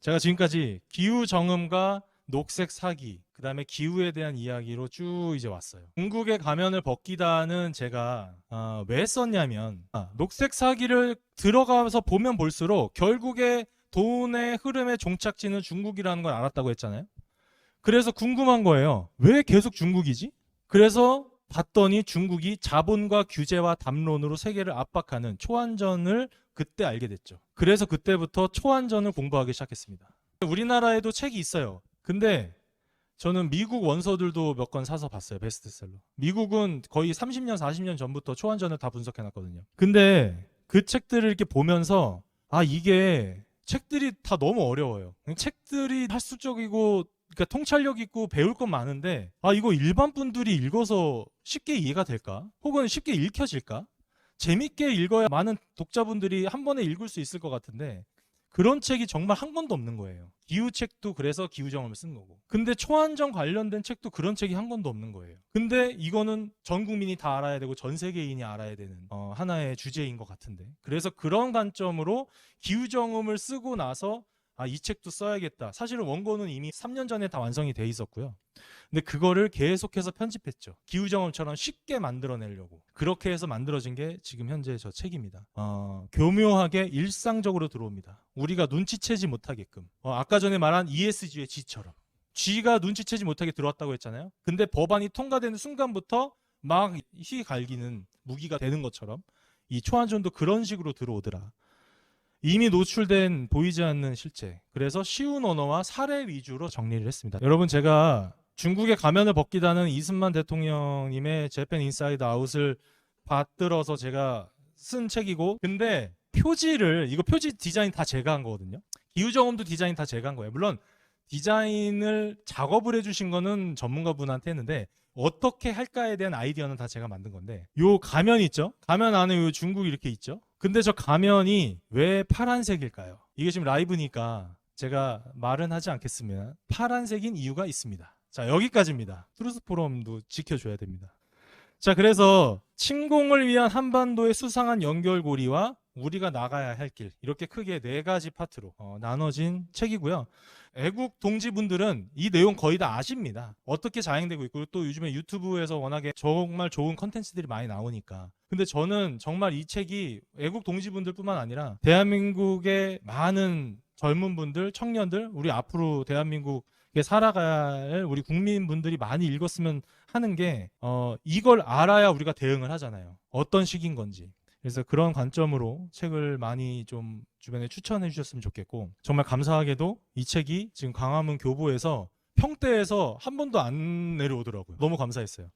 제가 지금까지 기후정음과 녹색 사기, 그 다음에 기후에 대한 이야기로 쭉 이제 왔어요. 중국의 가면을 벗기다는 제가 왜 썼냐면 녹색 사기를 들어가서 보면 볼수록 결국에 돈의 흐름의 종착지는 중국이라는 걸 알았다고 했잖아요. 그래서 궁금한 거예요. 왜 계속 중국이지? 그래서 봤더니 중국이 자본과 규제와 담론으로 세계를 압박하는 초안전을 그때 알게 됐죠. 그래서 그때부터 초안전을 공부하기 시작했습니다. 우리나라에도 책이 있어요. 근데 저는 미국 원서들도 몇 권 사서 봤어요. 베스트셀러. 미국은 거의 30년, 40년 전부터 초안전을 다 분석해놨거든요. 근데 그 책들을 이렇게 보면서 이게 책들이 다 너무 어려워요. 책들이 학술적이고 그러니까 통찰력 있고 배울 건 많은데 이거 일반 분들이 읽어서 쉽게 이해가 될까? 혹은 쉽게 읽혀질까? 재밌게 읽어야 많은 독자분들이 한 번에 읽을 수 있을 것 같은데 그런 책이 정말 한 권도 없는 거예요. 기후책도 그래서 기후정음을 쓴 거고. 근데 초안전 관련된 책도 그런 책이 한 권도 없는 거예요. 근데 이거는 전 국민이 다 알아야 되고 전 세계인이 알아야 되는 하나의 주제인 것 같은데. 그래서 그런 관점으로 기후정음을 쓰고 나서 이 책도 써야겠다. 사실은 원고는 이미 3년 전에 다 완성이 돼 있었고요. 근데 그거를 계속해서 편집했죠. 기후정음처럼 쉽게 만들어내려고. 그렇게 해서 만들어진 게 지금 현재 저 책입니다. 교묘하게 일상적으로 들어옵니다. 우리가 눈치채지 못하게끔. 아까 전에 말한 ESG의 G처럼. G가 눈치채지 못하게 들어왔다고 했잖아요. 근데 법안이 통과되는 순간부터 막 휘갈기는 무기가 되는 것처럼 이 초안전도 그런 식으로 들어오더라. 이미 노출된 보이지 않는 실체. 그래서 쉬운 언어와 사례 위주로 정리를 했습니다. 여러분, 제가 중국의 가면을 벗기다는 이승만 대통령님의 재팬 인사이드 아웃을 받들어서 제가 쓴 책이고, 근데 이거 표지 디자인 다 제가 한 거거든요. 기후정음도 디자인 다 제가 한 거예요. 물론 디자인을 작업을 해주신 거는 전문가분한테 했는데 어떻게 할까에 대한 아이디어는 다 제가 만든 건데, 요 가면 있죠? 가면 안에 요 중국 이렇게 있죠? 근데 저 가면이 왜 파란색일까요? 이게 지금 라이브니까 제가 말은 하지 않겠으면 파란색인 이유가 있습니다. 자, 여기까지입니다. 트루스 포럼도 지켜줘야 됩니다. 자, 그래서 침공을 위한 한반도의 수상한 연결고리와 우리가 나가야 할 길, 이렇게 크게 4가지 파트로 나눠진 책이고요. 애국 동지분들은 이 내용 거의 다 아십니다. 어떻게 자행되고 있고, 또 요즘에 유튜브에서 워낙에 정말 좋은 컨텐츠들이 많이 나오니까. 근데 저는 정말 이 책이 애국 동지분들 뿐만 아니라 대한민국의 많은 젊은 분들, 청년들, 우리 앞으로 대한민국에 살아갈 우리 국민분들이 많이 읽었으면 하는 게 이걸 알아야 우리가 대응을 하잖아요. 어떤 식인 건지. 그래서 그런 관점으로 책을 많이 좀 주변에 추천해 주셨으면 좋겠고, 정말 감사하게도 이 책이 지금 광화문 교보에서 평대에서 한 번도 안 내려오더라고요. 너무 감사했어요.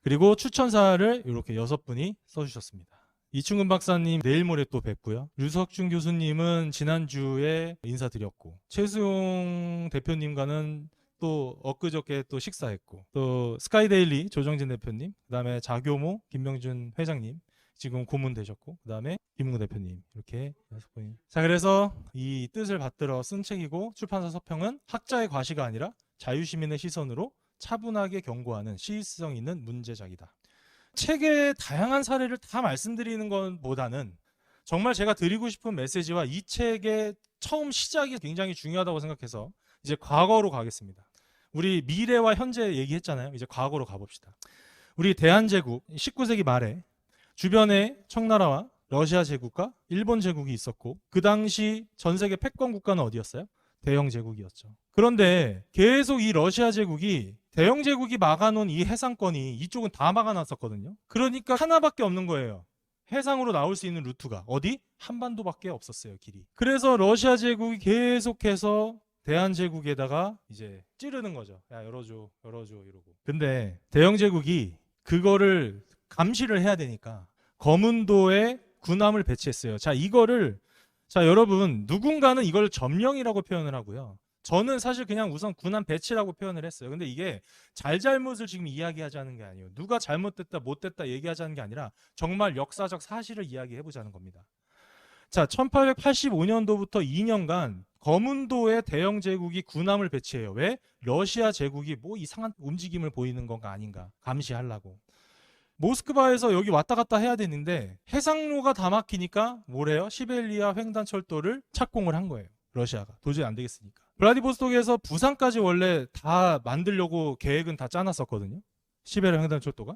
그리고 추천사를 이렇게 6분이 써주셨습니다. 이충근 박사님 내일 모레 또 뵙고요. 류석준 교수님은 지난주에 인사드렸고, 최수용 대표님과는 또 엊그저께 또 식사했고, 또 스카이데일리 조정진 대표님, 그 다음에 자교모 김명준 회장님 지금 고문 되셨고, 그 다음에 김웅 대표님, 이렇게 6분이. 자, 그래서 이 뜻을 받들어 쓴 책이고, 출판사 서평은 학자의 과시가 아니라 자유시민의 시선으로 차분하게 경고하는 시의성 있는 문제작이다. 책의 다양한 사례를 다 말씀드리는 것보다는 정말 제가 드리고 싶은 메시지와 이 책의 처음 시작이 굉장히 중요하다고 생각해서 이제 과거로 가겠습니다. 우리 미래와 현재 얘기했잖아요. 이제 과거로 가봅시다. 우리 대한제국 19세기 말에 주변에 청나라와 러시아 제국과 일본 제국이 있었고, 그 당시 전 세계 패권 국가는 어디였어요? 대영 제국이었죠. 그런데 계속 이 러시아 제국이 대영 제국이 막아놓은 이 해상권이 이쪽은 다 막아놨었거든요. 그러니까 하나밖에 없는 거예요. 해상으로 나올 수 있는 루트가 어디? 한반도밖에 없었어요, 길이. 그래서 러시아 제국이 계속해서 대한제국에다가 이제 찌르는 거죠. 야, 열어줘 이러고. 근데 대영 제국이 그거를 감시를 해야 되니까 거문도에 군함을 배치했어요. 자, 여러분, 누군가는 이걸 점령이라고 표현을 하고요. 저는 사실 그냥 우선 군함 배치라고 표현을 했어요. 근데 이게 잘잘못을 지금 이야기하자는 게 아니에요. 누가 잘못됐다 못됐다 얘기하자는 게 아니라 정말 역사적 사실을 이야기해보자는 겁니다. 자, 1885년도부터 2년간 거문도에 대영 제국이 군함을 배치해요. 왜? 러시아 제국이 뭐 이상한 움직임을 보이는 건가 아닌가 감시하려고. 모스크바에서 여기 왔다 갔다 해야 되는데 해상로가 다 막히니까 뭐래요? 시베리아 횡단철도를 착공을 한 거예요. 러시아가 도저히 안 되겠으니까. 블라디보스톡에서 부산까지 원래 다 만들려고 계획은 다 짜놨었거든요. 시베리아 횡단철도가.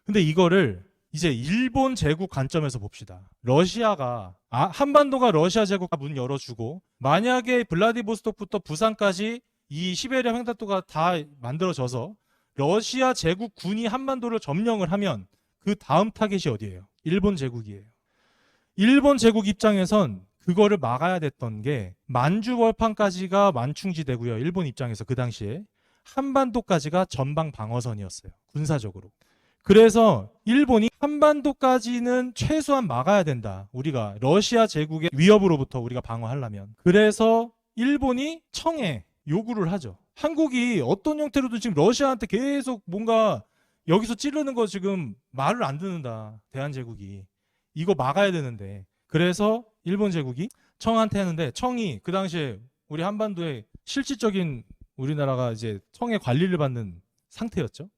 근데 이거를 이제 일본 제국 관점에서 봅시다. 러시아가 한반도가 러시아 제국 문 열어주고 만약에 블라디보스톡부터 부산까지 이 시베리아 횡단도가 다 만들어져서 러시아 제국군이 한반도를 점령을 하면 그 다음 타겟이 어디예요? 일본 제국이에요. 일본 제국 입장에선 그거를 막아야 됐던 게 만주벌판까지가 만충지대고요. 일본 입장에서 그 당시에 한반도까지가 전방 방어선이었어요. 군사적으로. 그래서 일본이 한반도까지는 최소한 막아야 된다. 우리가 러시아 제국의 위협으로부터 우리가 방어하려면. 그래서 일본이 청에 요구를 하죠. 한국이 어떤 형태로든 지금 러시아한테 계속 뭔가 여기서 찌르는 거 지금 말을 안 듣는다. 대한제국이. 이거 막아야 되는데. 그래서 일본 제국이 청한테 하는데 청이 그 당시에 우리 한반도에 실질적인 우리나라가 이제 청의 관리를 받는 상태였죠.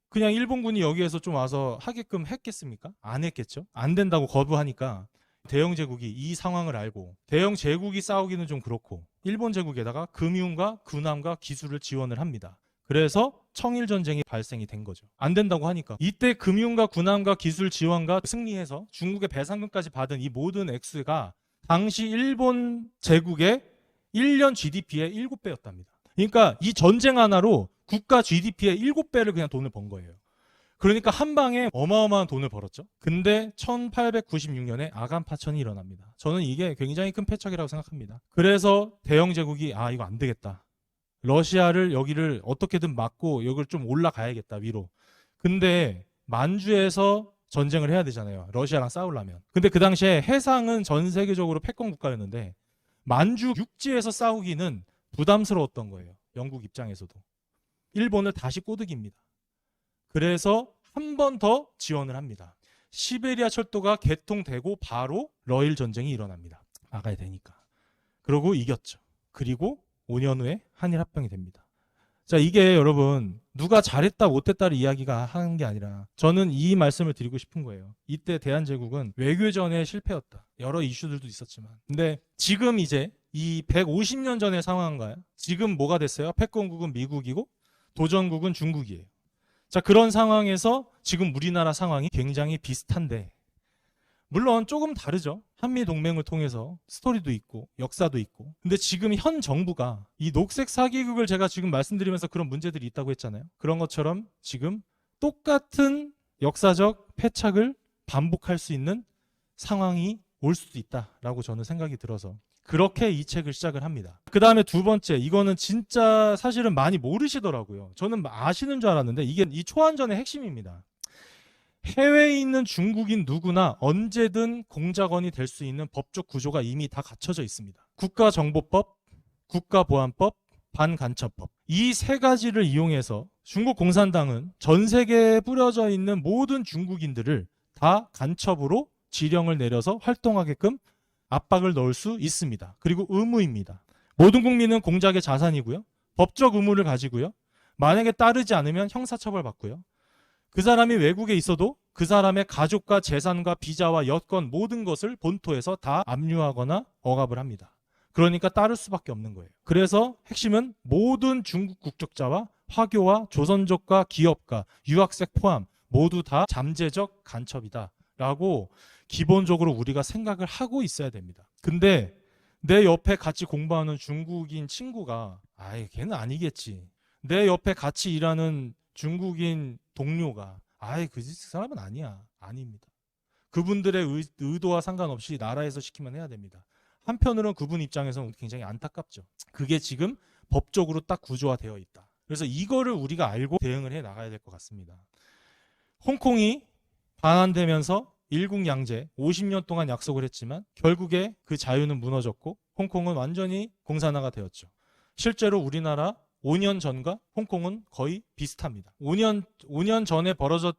그냥 일본군이 여기에서 좀 와서 하게끔 했겠습니까? 안 했겠죠. 안 된다고 거부하니까 대영 제국이 이 상황을 알고 대영 제국이 싸우기는 좀 그렇고 일본 제국에다가 금융과 군함과 기술을 지원을 합니다. 그래서 청일 전쟁이 발생이 된 거죠. 안 된다고 하니까 이때 금융과 군함과 기술 지원과 승리해서 중국의 배상금까지 받은 이 모든 액수가 당시 일본 제국의 1년 GDP의 7배였답니다. 그러니까 이 전쟁 하나로 국가 GDP의 7배를 그냥 돈을 번 거예요. 그러니까 한 방에 어마어마한 돈을 벌었죠. 근데 1896년에 아간 파천이 일어납니다. 저는 이게 굉장히 큰 패착이라고 생각합니다. 그래서 대영 제국이 이거 안 되겠다. 러시아를 여기를 어떻게든 막고 여기를 좀 올라가야겠다 위로. 근데 만주에서 전쟁을 해야 되잖아요. 러시아랑 싸우려면. 근데 그 당시에 해상은 전 세계적으로 패권 국가였는데 만주 육지에서 싸우기는 부담스러웠던 거예요. 영국 입장에서도. 일본을 다시 꼬드깁니다. 그래서 한 번 더 지원을 합니다. 시베리아 철도가 개통되고 바로 러일 전쟁이 일어납니다. 막아야 되니까. 그러고 이겼죠. 그리고 5년 후에 한일 합병이 됩니다. 자, 이게 여러분 누가 잘했다 못했다를 이야기가 하는 게 아니라 저는 이 말씀을 드리고 싶은 거예요. 이때 대한제국은 외교전에 실패였다. 여러 이슈들도 있었지만. 근데 지금 이제 이 150년 전의 상황인가요? 지금 뭐가 됐어요? 패권국은 미국이고 도전국은 중국이에요. 자, 그런 상황에서 지금 우리나라 상황이 굉장히 비슷한데 물론 조금 다르죠. 한미동맹을 통해서 스토리도 있고 역사도 있고. 근데 지금 현 정부가 이 녹색 사기극을 제가 지금 말씀드리면서 그런 문제들이 있다고 했잖아요. 그런 것처럼 지금 똑같은 역사적 패착을 반복할 수 있는 상황이 올 수도 있다라고 저는 생각이 들어서 그렇게 이 책을 시작을 합니다. 그 다음에 두 번째, 이거는 진짜 사실은 많이 모르시더라고요. 저는 아시는 줄 알았는데 이게 이 초안전의 핵심입니다. 해외에 있는 중국인 누구나 언제든 공작원이 될 수 있는 법적 구조가 이미 다 갖춰져 있습니다. 국가정보법, 국가보안법, 반간첩법. 이 세 가지를 이용해서 중국 공산당은 전 세계에 뿌려져 있는 모든 중국인들을 다 간첩으로 지령을 내려서 활동하게끔 압박을 넣을 수 있습니다. 그리고 의무입니다. 모든 국민은 공작의 자산이고요. 법적 의무를 가지고요. 만약에 따르지 않으면 형사처벌 받고요. 그 사람이 외국에 있어도 그 사람의 가족과 재산과 비자와 여권 모든 것을 본토에서 다 압류하거나 억압을 합니다. 그러니까 따를 수밖에 없는 거예요. 그래서 핵심은 모든 중국 국적자와 화교와 조선족과 기업가, 유학생 포함 모두 다 잠재적 간첩이다 라고 기본적으로 우리가 생각을 하고 있어야 됩니다. 근데 내 옆에 같이 공부하는 중국인 친구가 걔는 아니겠지. 내 옆에 같이 일하는 중국인 동료가 그 사람은 아니야. 아닙니다. 그분들의 의도와 상관없이 나라에서 시키면 해야 됩니다. 한편으로는 그분 입장에서는 굉장히 안타깝죠. 그게 지금 법적으로 딱 구조화되어 있다. 그래서 이거를 우리가 알고 대응을 해 나가야 될 것 같습니다. 홍콩이 반환되면서 일국양제 50년 동안 약속을 했지만 결국에 그 자유는 무너졌고 홍콩은 완전히 공산화가 되었죠. 실제로 우리나라 5년 전과 홍콩은 거의 비슷합니다. 5년 전에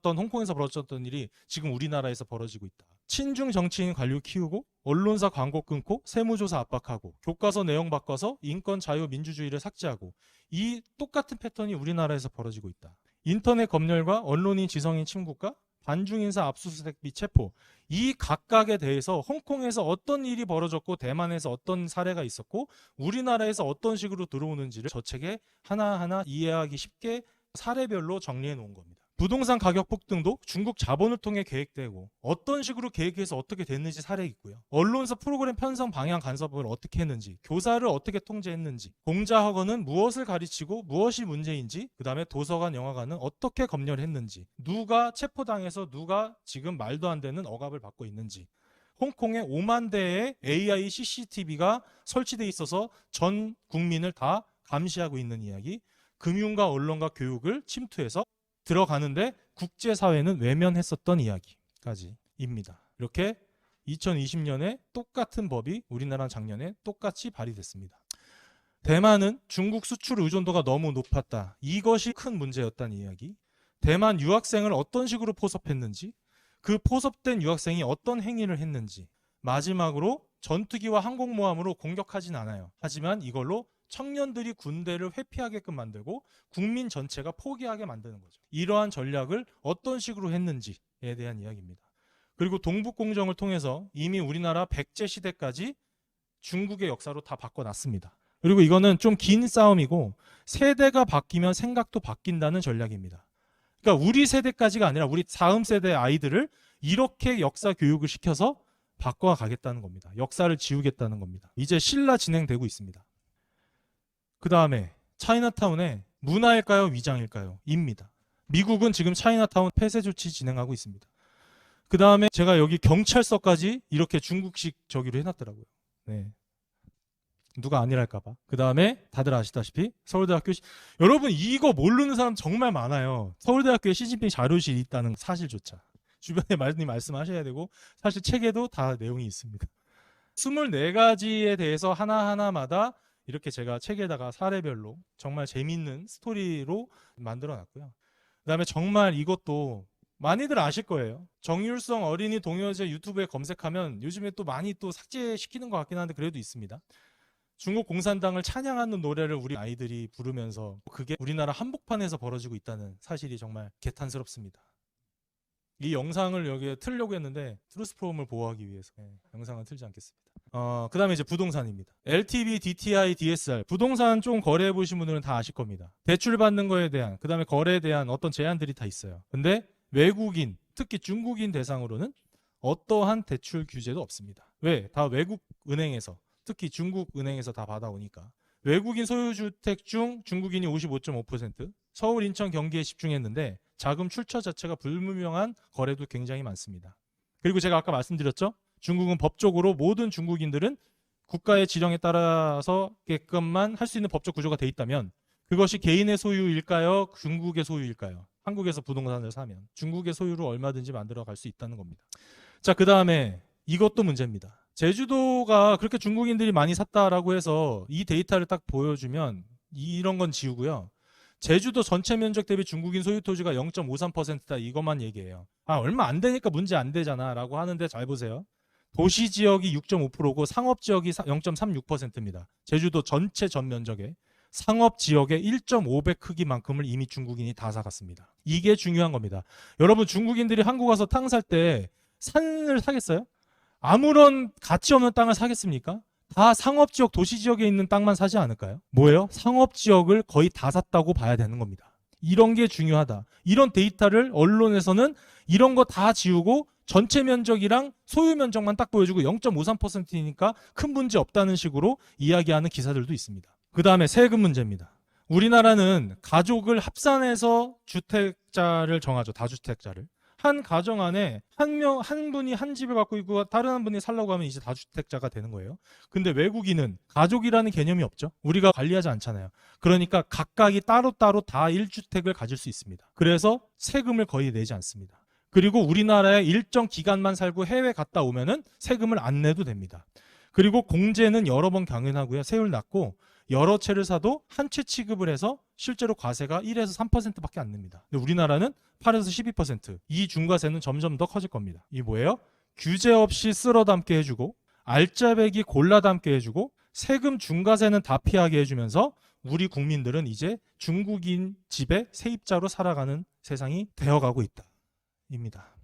홍콩에서 벌어졌던 일이 지금 우리나라에서 벌어지고 있다. 친중 정치인 관료 키우고 언론사 광고 끊고 세무조사 압박하고 교과서 내용 바꿔서 인권 자유 민주주의를 삭제하고 이 똑같은 패턴이 우리나라에서 벌어지고 있다. 인터넷 검열과 언론인 지성인 침국과 반중인사 압수수색 및 체포, 이 각각에 대해서 홍콩에서 어떤 일이 벌어졌고 대만에서 어떤 사례가 있었고 우리나라에서 어떤 식으로 들어오는지를 저 책에 하나하나 이해하기 쉽게 사례별로 정리해 놓은 겁니다. 부동산 가격 폭등도 중국 자본을 통해 계획되고 어떤 식으로 계획해서 어떻게 됐는지 사례 있고요. 언론사 프로그램 편성 방향 간섭을 어떻게 했는지, 교사를 어떻게 통제했는지, 공자학원은 무엇을 가르치고 무엇이 문제인지, 그 다음에 도서관, 영화관은 어떻게 검열했는지, 누가 체포당해서 누가 지금 말도 안 되는 억압을 받고 있는지, 홍콩에 5만 대의 AI CCTV가 설치돼 있어서 전 국민을 다 감시하고 있는 이야기, 금융과 언론과 교육을 침투해서 들어가는데 국제사회는 외면했었던 이야기까지입니다. 이렇게 2020년에 똑같은 법이 우리나라 작년에 똑같이 발의됐습니다. 대만은 중국 수출 의존도가 너무 높았다. 이것이 큰 문제였다는 이야기. 대만 유학생을 어떤 식으로 포섭했는지, 그 포섭된 유학생이 어떤 행위를 했는지, 마지막으로 전투기와 항공모함으로 공격하진 않아요. 하지만 이걸로 청년들이 군대를 회피하게끔 만들고 국민 전체가 포기하게 만드는 거죠. 이러한 전략을 어떤 식으로 했는지에 대한 이야기입니다. 그리고 동북공정을 통해서 이미 우리나라 백제 시대까지 중국의 역사로 다 바꿔놨습니다. 그리고 이거는 좀 긴 싸움이고 세대가 바뀌면 생각도 바뀐다는 전략입니다. 그러니까 우리 세대까지가 아니라 우리 다음 세대 아이들을 이렇게 역사 교육을 시켜서 바꿔가겠다는 겁니다. 역사를 지우겠다는 겁니다. 이제 신라 진행되고 있습니다. 그 다음에 차이나타운의 문화일까요? 위장일까요? 입니다. 미국은 지금 차이나타운 폐쇄 조치 진행하고 있습니다. 그 다음에 제가 여기 경찰서까지 이렇게 중국식 저기로 해놨더라고요. 네. 누가 아니랄까봐. 그 다음에 다들 아시다시피 서울대학교 여러분 이거 모르는 사람 정말 많아요. 서울대학교에 시진핑 자료실이 있다는 사실조차 주변에 많이 말씀하셔야 되고 사실 책에도 다 내용이 있습니다. 24가지에 대해서 하나하나마다 이렇게 제가 책에다가 사례별로 정말 재밌는 스토리로 만들어놨고요. 그 다음에 정말 이것도 많이들 아실 거예요. 정율성 어린이 동요제 유튜브에 검색하면 요즘에 또 많이 또 삭제시키는 것 같긴 한데 그래도 있습니다. 중국 공산당을 찬양하는 노래를 우리 아이들이 부르면서 그게 우리나라 한복판에서 벌어지고 있다는 사실이 정말 개탄스럽습니다. 이 영상을 여기에 틀려고 했는데 트루스 프롬을 보호하기 위해서 영상은 틀지 않겠습니다. 그 다음에 이제 부동산입니다. LTV, DTI, DSR 부동산 좀 거래해 보신 분들은 다 아실 겁니다. 대출 받는 거에 대한 그 다음에 거래에 대한 어떤 제한들이 다 있어요. 근데 외국인 특히 중국인 대상으로는 어떠한 대출 규제도 없습니다. 왜? 다 외국 은행에서 특히 중국 은행에서 다 받아오니까. 외국인 소유주택 중 중국인이 55.5%, 서울, 인천, 경기에 집중했는데 자금 출처 자체가 불분명한 거래도 굉장히 많습니다. 그리고 제가 아까 말씀드렸죠? 중국은 법적으로 모든 중국인들은 국가의 지령에 따라서게끔만 할 수 있는 법적 구조가 돼 있다면 그것이 개인의 소유일까요? 중국의 소유일까요? 한국에서 부동산을 사면 중국의 소유로 얼마든지 만들어 갈 수 있다는 겁니다. 자, 그 다음에 이것도 문제입니다. 제주도가 그렇게 중국인들이 많이 샀다라고 해서 이 데이터를 딱 보여주면 이런 건 지우고요. 제주도 전체 면적 대비 중국인 소유 토지가 0.53%다 이것만 얘기해요. 얼마 안 되니까 문제 안 되잖아 라고 하는데 잘 보세요. 도시 지역이 6.5%고 상업 지역이 0.36%입니다. 제주도 전체 전 면적에 상업 지역의 1.5배 크기만큼을 이미 중국인이 다 사갔습니다. 이게 중요한 겁니다. 여러분 중국인들이 한국 와서 땅 살 때 산을 사겠어요? 아무런 가치 없는 땅을 사겠습니까? 다 상업지역, 도시지역에 있는 땅만 사지 않을까요? 뭐예요? 상업지역을 거의 다 샀다고 봐야 되는 겁니다. 이런 게 중요하다. 이런 데이터를 언론에서는 이런 거 다 지우고 전체 면적이랑 소유 면적만 딱 보여주고 0.53%니까 큰 문제 없다는 식으로 이야기하는 기사들도 있습니다. 그 다음에 세금 문제입니다. 우리나라는 가족을 합산해서 주택자를 정하죠. 다주택자를. 한 가정 안에 한 분이 한 집을 갖고 있고 다른 한 분이 살려고 하면 이제 다주택자가 되는 거예요. 근데 외국인은 가족이라는 개념이 없죠. 우리가 관리하지 않잖아요. 그러니까 각각이 따로따로 다 1주택을 가질 수 있습니다. 그래서 세금을 거의 내지 않습니다. 그리고 우리나라에 일정 기간만 살고 해외 갔다 오면은 세금을 안 내도 됩니다. 그리고 공제는 여러 번 강연하고요. 세율 낮고 여러 채를 사도 한 채 취급을 해서 실제로 과세가 1에서 3%밖에 안 냅니다. 근데 우리나라는 8에서 12%. 이 중과세는 점점 더 커질 겁니다. 이 뭐예요? 규제 없이 쓸어 담게 해주고 알짜배기 골라 담게 해주고 세금 중과세는 다 피하게 해주면서 우리 국민들은 이제 중국인 집에 세입자로 살아가는 세상이 되어가고 있다. 입니다.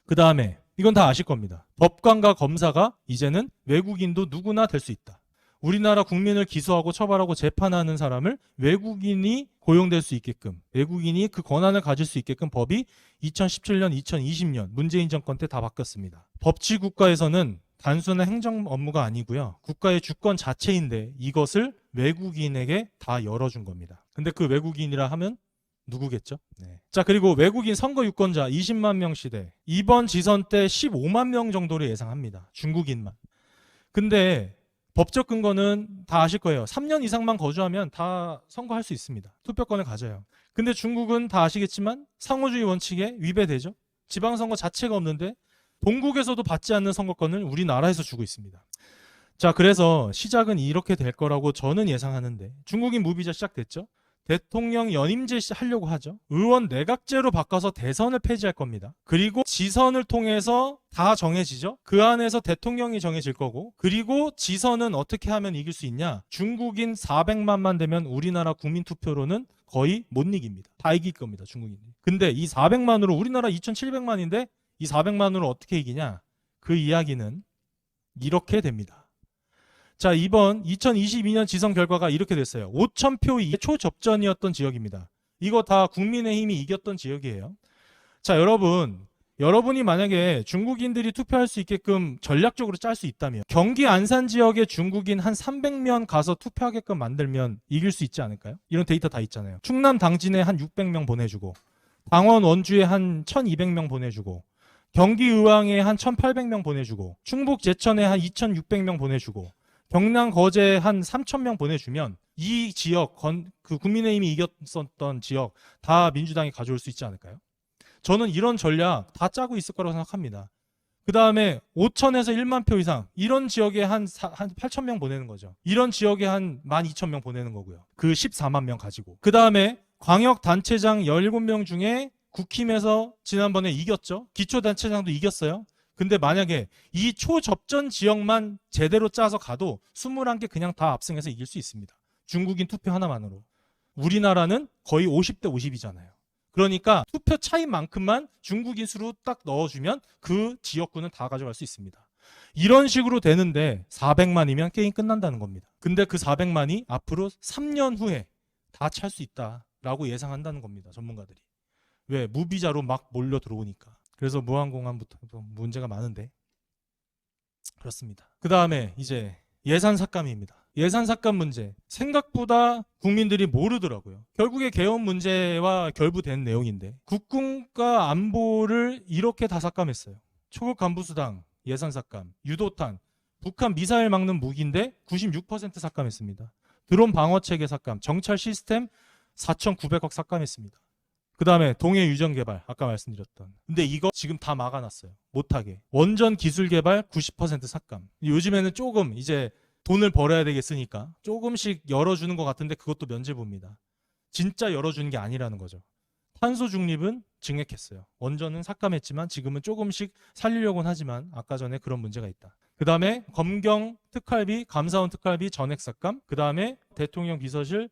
그 다음에 이건 다 아실 겁니다. 법관과 검사가 이제는 외국인도 누구나 될 수 있다. 우리나라 국민을 기소하고 처벌하고 재판하는 사람을 외국인이 고용될 수 있게끔, 외국인이 그 권한을 가질 수 있게끔 법이 2017년, 2020년 문재인 정권 때 다 바뀌었습니다. 법치국가에서는 단순한 행정 업무가 아니고요. 국가의 주권 자체인데 이것을 외국인에게 다 열어준 겁니다. 근데 그 외국인이라 하면 누구겠죠? 네. 자, 그리고 외국인 선거 유권자 20만 명 시대. 이번 지선 때 15만 명 정도를 예상합니다. 중국인만. 근데 법적 근거는 다 아실 거예요. 3년 이상만 거주하면 다 선거할 수 있습니다. 투표권을 가져요. 근데 중국은 다 아시겠지만 상호주의 원칙에 위배되죠. 지방선거 자체가 없는데 동국에서도 받지 않는 선거권을 우리나라에서 주고 있습니다. 자, 그래서 시작은 이렇게 될 거라고 저는 예상하는데 중국인 무비자 시작됐죠. 대통령 연임제 하려고 하죠. 의원 내각제로 바꿔서 대선을 폐지할 겁니다. 그리고 지선을 통해서 다 정해지죠. 그 안에서 대통령이 정해질 거고, 그리고 지선은 어떻게 하면 이길 수 있냐? 중국인 400만만 되면 우리나라 국민 투표로는 거의 못 이깁니다. 다 이길 겁니다, 중국인이. 근데 이 400만으로 우리나라 2,700만인데 이 400만으로 어떻게 이기냐? 그 이야기는 이렇게 됩니다. 자, 이번 2022년 지선 결과가 이렇게 됐어요. 5,000표 이게 초접전이었던 지역입니다. 이거 다 국민의힘이 이겼던 지역이에요. 자, 여러분이 만약에 중국인들이 투표할 수 있게끔 전략적으로 짤 수 있다면 경기 안산 지역에 중국인 한 300명 가서 투표하게끔 만들면 이길 수 있지 않을까요? 이런 데이터 다 있잖아요. 충남 당진에 한 600명 보내주고, 강원 원주에 한 1,200명 보내주고, 경기 의왕에 한 1,800명 보내주고, 충북 제천에 한 2,600명 보내주고, 경남 거제에 한 3,000명 보내주면 이 지역, 그 국민의힘이 이겼었던 지역 다 민주당이 가져올 수 있지 않을까요? 저는 이런 전략 다 짜고 있을 거라고 생각합니다. 그 다음에 5,000에서 1만 표 이상 이런 지역에 한 8,000명 보내는 거죠. 이런 지역에 한 12,000명 보내는 거고요. 그 14만 명 가지고. 그 다음에 광역단체장 17명 중에 국힘에서 지난번에 이겼죠. 기초단체장도 이겼어요. 근데 만약에 이 초접전 지역만 제대로 짜서 가도 21개 그냥 다 압승해서 이길 수 있습니다. 중국인 투표 하나만으로. 우리나라는 거의 50대 50이잖아요. 그러니까 투표 차이만큼만 중국인 수로 딱 넣어주면 그 지역구는 다 가져갈 수 있습니다. 이런 식으로 되는데 400만이면 게임 끝난다는 겁니다. 근데 그 400만이 앞으로 3년 후에 다 찰 수 있다라고 예상한다는 겁니다. 전문가들이. 왜? 무비자로 막 몰려 들어오니까. 그래서 무항공항부터 문제가 많은데 그렇습니다. 그 다음에 이제 예산 삭감입니다. 예산 삭감 문제 생각보다 국민들이 모르더라고요. 결국에 개헌 문제와 결부된 내용인데 국군과 안보를 이렇게 다 삭감했어요. 초급 간부수당 예산 삭감, 유도탄, 북한 미사일 막는 무기인데 96% 삭감했습니다. 드론 방어체계 삭감, 정찰 시스템 4,900억 삭감했습니다. 그 다음에 동해 유전 개발 아까 말씀드렸던. 근데 이거 지금 다 막아놨어요. 못하게. 원전 기술 개발 90% 삭감. 요즘에는 조금 이제 돈을 벌어야 되겠으니까 조금씩 열어주는 것 같은데 그것도 면제부입니다. 진짜 열어주는 게 아니라는 거죠. 탄소 중립은 증액했어요. 원전은 삭감했지만 지금은 조금씩 살리려고는 하지만 아까 전에 그런 문제가 있다. 그 다음에 검경 특활비, 감사원 특활비 전액 삭감. 그 다음에 대통령 비서실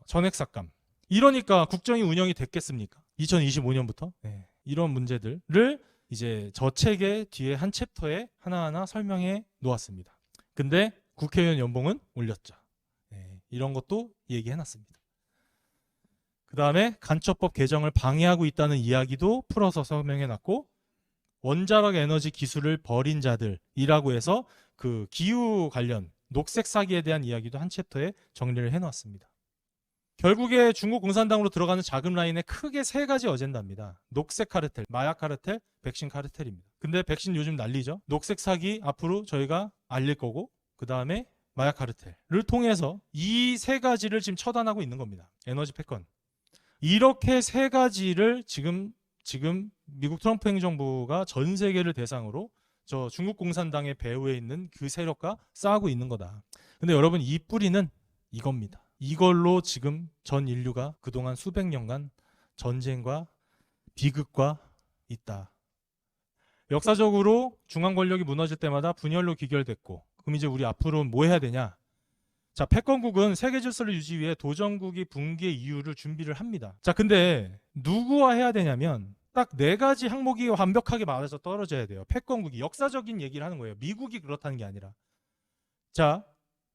전액 삭감. 이러니까 국정이 운영이 됐겠습니까? 2025년부터 이런 문제들을 이제 저 책의 뒤에 한 챕터에 하나하나 설명해 놓았습니다. 근데 국회의원 연봉은 올렸죠. 이런 것도 얘기해 놨습니다. 그 다음에 간첩법 개정을 방해하고 있다는 이야기도 풀어서 설명해 놨고, 원자력 에너지 기술을 버린 자들이라고 해서 그 기후 관련 녹색 사기에 대한 이야기도 한 챕터에 정리를 해 놨습니다. 결국에 중국 공산당으로 들어가는 자금 라인에 크게 세 가지 어젠다입니다. 녹색 카르텔, 마약 카르텔, 백신 카르텔입니다. 근데 백신 요즘 난리죠. 녹색 사기 앞으로 저희가 알릴 거고, 그 다음에 마약 카르텔을 통해서 이 세 가지를 지금 처단하고 있는 겁니다. 에너지 패권. 이렇게 세 가지를 지금 미국 트럼프 행정부가 전 세계를 대상으로 저 중국 공산당의 배후에 있는 그 세력과 싸우고 있는 거다. 근데 여러분, 이 뿌리는 이겁니다. 이걸로 지금 전 인류가 그동안 수백 년간 전쟁과 비극과 있다. 역사적으로 중앙 권력이 무너질 때마다 분열로 귀결됐고, 그럼 이제 우리 앞으로 뭐 해야 되냐? 자, 패권국은 세계 질서를 유지 위해 도전국이 붕괴 이유를 준비를 합니다. 자, 근데 누구와 해야 되냐면 딱 네 가지 항목이 완벽하게 맞아서 떨어져야 돼요. 패권국이 역사적인 얘기를 하는 거예요. 미국이 그렇다는 게 아니라. 자,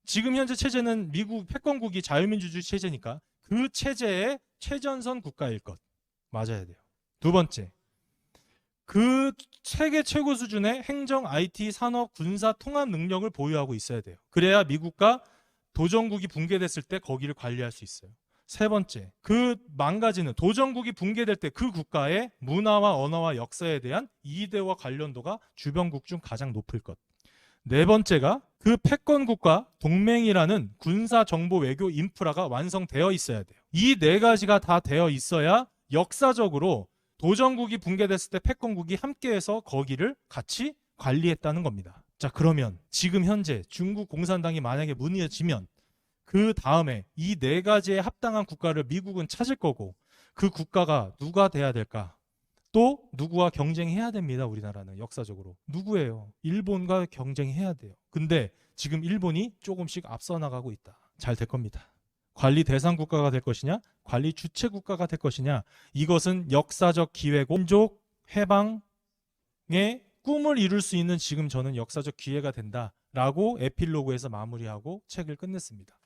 지금 현재 체제는 미국 패권국이 자유민주주의 체제니까 그 체제의 최전선 국가일 것 맞아야 돼요. 두 번째, 그 세계 최고 수준의 행정, IT, 산업, 군사 통합 능력을 보유하고 있어야 돼요. 그래야 미국과 도전국이 붕괴됐을 때 거기를 관리할 수 있어요. 세 번째, 그 망가지는 도전국이 붕괴될 때 그 국가의 문화와 언어와 역사에 대한 이해와 관련도가 주변국 중 가장 높을 것. 네 번째가 그 패권국과 동맹이라는 군사 정보 외교 인프라가 완성되어 있어야 돼요. 이 네 가지가 다 되어 있어야 역사적으로 도전국이 붕괴됐을 때 패권국이 함께해서 거기를 같이 관리했다는 겁니다. 자, 그러면 지금 현재 중국 공산당이 만약에 무너지면 그 다음에 이 네 가지에 합당한 국가를 미국은 찾을 거고 그 국가가 누가 돼야 될까? 또 누구와 경쟁해야 됩니다. 우리나라는 역사적으로. 누구예요? 일본과 경쟁해야 돼요. 근데 지금 일본이 조금씩 앞서 나가고 있다. 잘 될 겁니다. 관리 대상 국가가 될 것이냐? 관리 주체 국가가 될 것이냐? 이것은 역사적 기회고 민족 해방의 꿈을 이룰 수 있는 지금 저는 역사적 기회가 된다라고 에필로그에서 마무리하고 책을 끝냈습니다.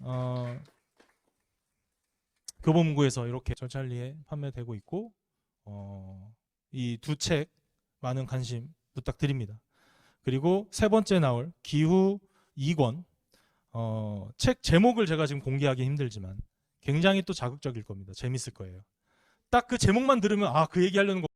교보문고에서 이렇게 절찬리에 판매되고 있고 이 두 책 많은 관심 부탁드립니다. 그리고 세 번째 나올 기후 2권 책 제목을 제가 지금 공개하기 힘들지만 굉장히 또 자극적일 겁니다. 재밌을 거예요. 딱 그 제목만 들으면 아, 그 얘기하려는 거